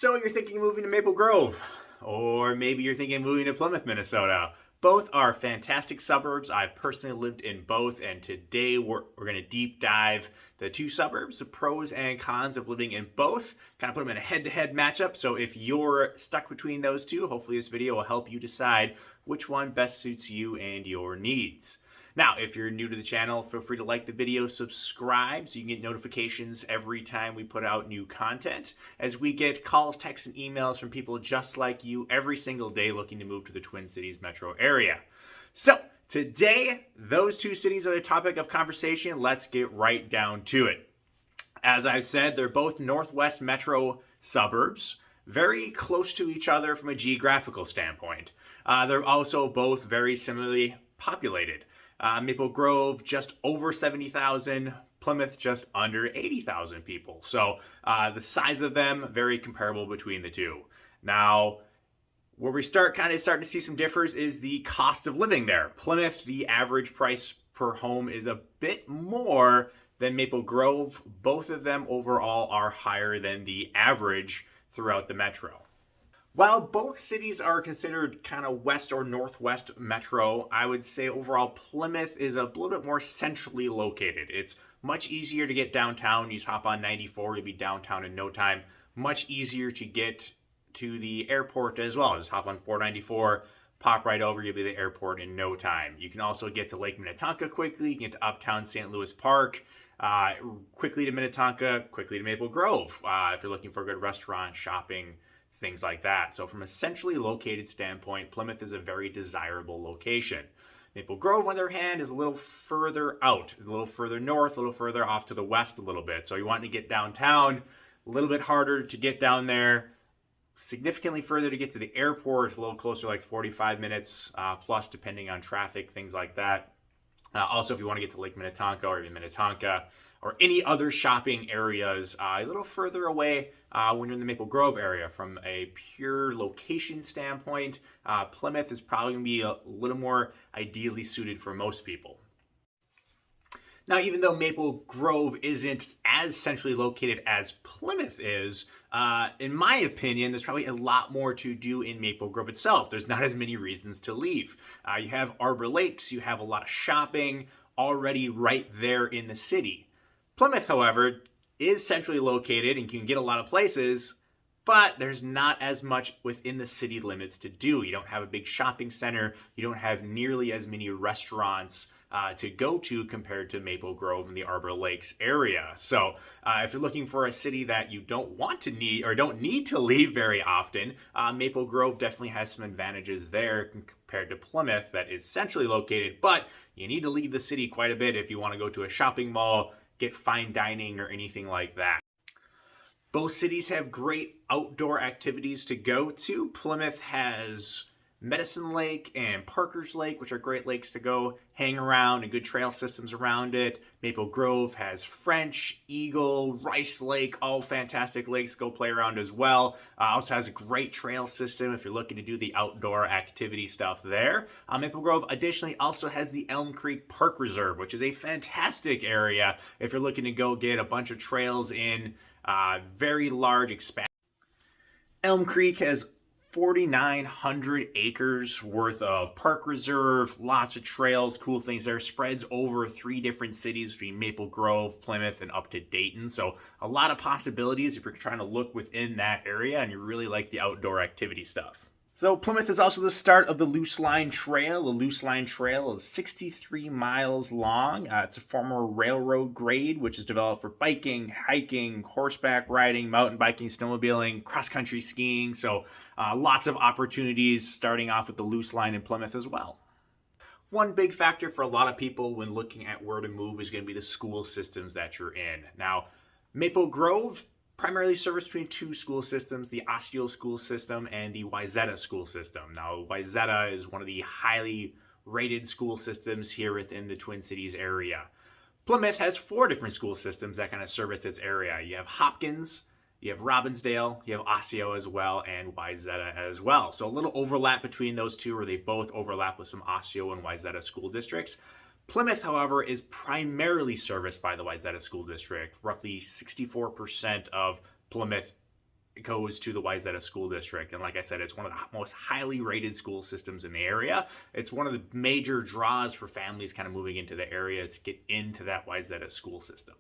So you're thinking of moving to Maple Grove, or maybe you're thinking of moving to Plymouth, Minnesota. Both are fantastic suburbs. I've personally lived in both, and today we're going to deep dive the two suburbs, the pros and cons of living in both, kind of put them in a head-to-head matchup. So if you're stuck between those two, hopefully this video will help you decide which one best suits you and your needs. Now, if you're new to the channel, feel free to like the video, subscribe so you can get notifications every time we put out new content, as we get calls, texts, and emails from people just like you every single day looking to move to the Twin Cities metro area. So, today, those two cities are the topic of conversation. Let's get right down to it. As I've said, they're both northwest metro suburbs, very close to each other from a geographical standpoint. They're also both very similarly populated. Maple Grove, just over 70,000. Plymouth, just under 80,000 people. So the size of them, very comparable between the two. Now, where we starting to see some differs is the cost of living there. Plymouth, the average price per home is a bit more than Maple Grove. Both of them overall are higher than the average throughout the metro. While both cities are considered kind of west or northwest metro, I would say overall Plymouth is a little bit more centrally located. It's much easier to get downtown. You just hop on 94, you'll be downtown in no time. Much easier to get to the airport as well. Just hop on 494, pop right over, you'll be at the airport in no time. You can also get to Lake Minnetonka quickly. You can get to Uptown St. Louis Park, quickly to Minnetonka, quickly to Maple Grove, if you're looking for a good restaurant, shopping, things like that. So from a centrally located standpoint, Plymouth is a very desirable location. Maple Grove, on the other hand, is a little further out, a little further north, a little further off to the west a little bit. So you want to get downtown, a little bit harder to get down there, significantly further to get to the airport, a little closer, like 45 minutes plus, depending on traffic, things like that. Also, if you want to get to Lake Minnetonka or even Minnetonka or any other shopping areas, a little further away when you're in the Maple Grove area. From a pure location standpoint, Plymouth is probably going to be a little more ideally suited for most people. Now, even though Maple Grove isn't as centrally located as Plymouth is, in my opinion, there's probably a lot more to do in Maple Grove itself. There's not as many reasons to leave. You have Arbor Lakes, you have a lot of shopping already right there in the city. Plymouth, however, is centrally located and can get a lot of places, but there's not as much within the city limits to do. You don't have a big shopping center. You don't have nearly as many restaurants to go to compared to Maple Grove and the Arbor Lakes area. So if you're looking for a city that you don't need to leave very often, Maple Grove definitely has some advantages there compared to Plymouth that is centrally located, but you need to leave the city quite a bit if you want to go to a shopping mall, get fine dining, or anything like that. Both cities have great outdoor activities to go to. Plymouth has Medicine Lake and Parker's Lake, which are great lakes to go hang around, and good trail systems around it. Maple Grove has French, Eagle, Rice Lake, all fantastic lakes to go play around as well. Also has a great trail system if you're looking to do the outdoor activity stuff there. Maple Grove additionally also has the Elm Creek Park Reserve, which is a fantastic area if you're looking to go get a bunch of trails in very large expanse. Elm Creek has 4,900 acres worth of park reserve, lots of trails, cool things there, spreads over 3 different cities between Maple Grove, Plymouth, and up to Dayton. So a lot of possibilities if you're trying to look within that area and you really like the outdoor activity stuff. So Plymouth is also the start of the Loose Line Trail. The Loose Line Trail is 63 miles long. It's a former railroad grade, which is developed for biking, hiking, horseback riding, mountain biking, snowmobiling, cross-country skiing. So lots of opportunities starting off with the Loose Line in Plymouth as well. One big factor for a lot of people when looking at where to move is going to be the school systems that you're in. Now, Maple Grove primarily serviced between 2 school systems, the Osseo school system and the Wayzata school system. Now, Wayzata is one of the highly rated school systems here within the Twin Cities area. Plymouth has 4 different school systems that kind of service its area. You have Hopkins, you have Robbinsdale, you have Osseo as well, and Wayzata as well. So a little overlap between those two, where they both overlap with some Osseo and Wayzata school districts. Plymouth, however, is primarily serviced by the Wayzata School District. Roughly 64% of Plymouth goes to the Wayzata School District. And like I said, it's one of the most highly rated school systems in the area. It's one of the major draws for families kind of moving into the areas to get into that Wayzata school system.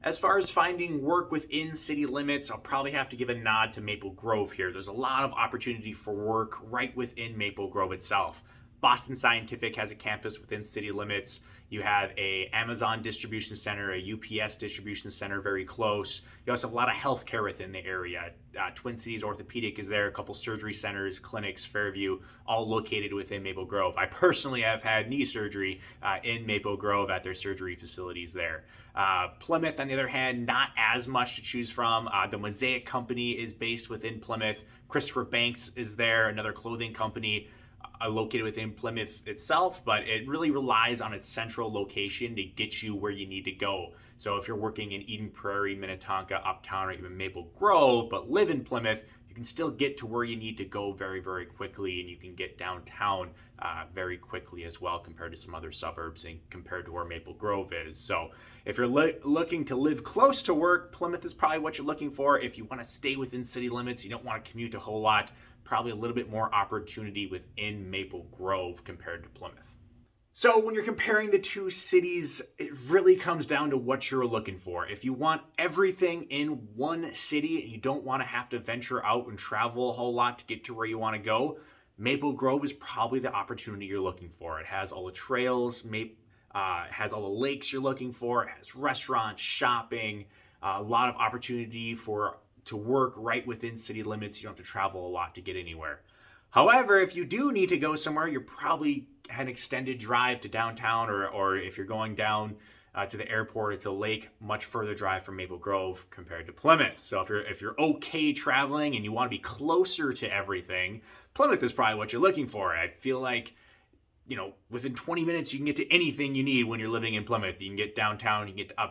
As far as finding work within city limits, I'll probably have to give a nod to Maple Grove here. There's a lot of opportunity for work right within Maple Grove itself. Boston Scientific has a campus within city limits. You have a Amazon distribution center, a UPS distribution center very close. You also have a lot of healthcare within the area. Twin Cities Orthopedic is there, a couple surgery centers, clinics, Fairview, all located within Maple Grove. I personally have had knee surgery in Maple Grove at their surgery facilities there. Plymouth, on the other hand, not as much to choose from. The Mosaic Company is based within Plymouth. Christopher Banks is there, another clothing company located within Plymouth itself, but it really relies on its central location to get you where you need to go. So if you're working in Eden Prairie, Minnetonka, Uptown, or even Maple Grove, but live in Plymouth, you can still get to where you need to go very, very quickly, and you can get downtown very quickly as well compared to some other suburbs and compared to where Maple Grove is. So if you're looking to live close to work, Plymouth is probably what you're looking for. If you want to stay within city limits, you don't want to commute a whole lot, probably a little bit more opportunity within Maple Grove compared to Plymouth. So when you're comparing the two cities, it really comes down to what you're looking for. If you want everything in one city and you don't want to have to venture out and travel a whole lot to get to where you want to go, Maple Grove is probably the opportunity you're looking for. It has all the trails, has all the lakes you're looking for, it has restaurants, shopping, a lot of opportunity to work right within city limits. You don't have to travel a lot to get anywhere. However, if you do need to go somewhere, you're probably an extended drive to downtown, or if you're going down to the airport or to the lake, much further drive from Maple Grove compared to Plymouth. So if you're okay traveling and you want to be closer to everything, Plymouth is probably what you're looking for. I feel like, within 20 minutes you can get to anything you need when you're living in Plymouth. You can get downtown, you can get to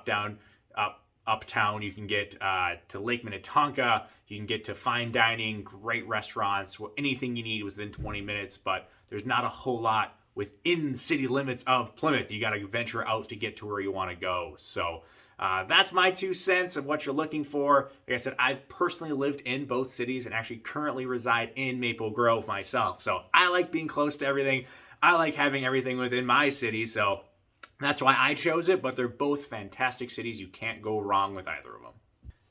uptown, you can get to Lake Minnetonka, you can get to fine dining, great restaurants, anything you need within 20 minutes, but there's not a whole lot within the city limits of Plymouth. You got to venture out to get to where you want to go. So that's my 2 cents of what you're looking for. Like I said, I've personally lived in both cities and actually currently reside in Maple Grove myself. So I like being close to everything. I like having everything within my city. So that's why I chose it, but they're both fantastic cities. You can't go wrong with either of them.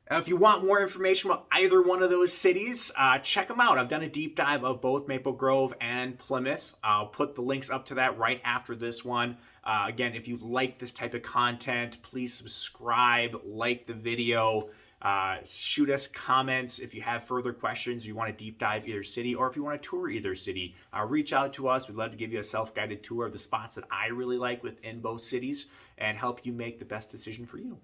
Now, if you want more information about either one of those cities, check them out. I've done a deep dive of both Maple Grove and Plymouth. I'll put the links up to that right after this one. Again, if you like this type of content, please subscribe, like the video, shoot us comments if you have further questions, you want to deep dive either city, or if you want to tour either city, reach out to us. We'd love to give you a self-guided tour of the spots that I really like within both cities and help you make the best decision for you.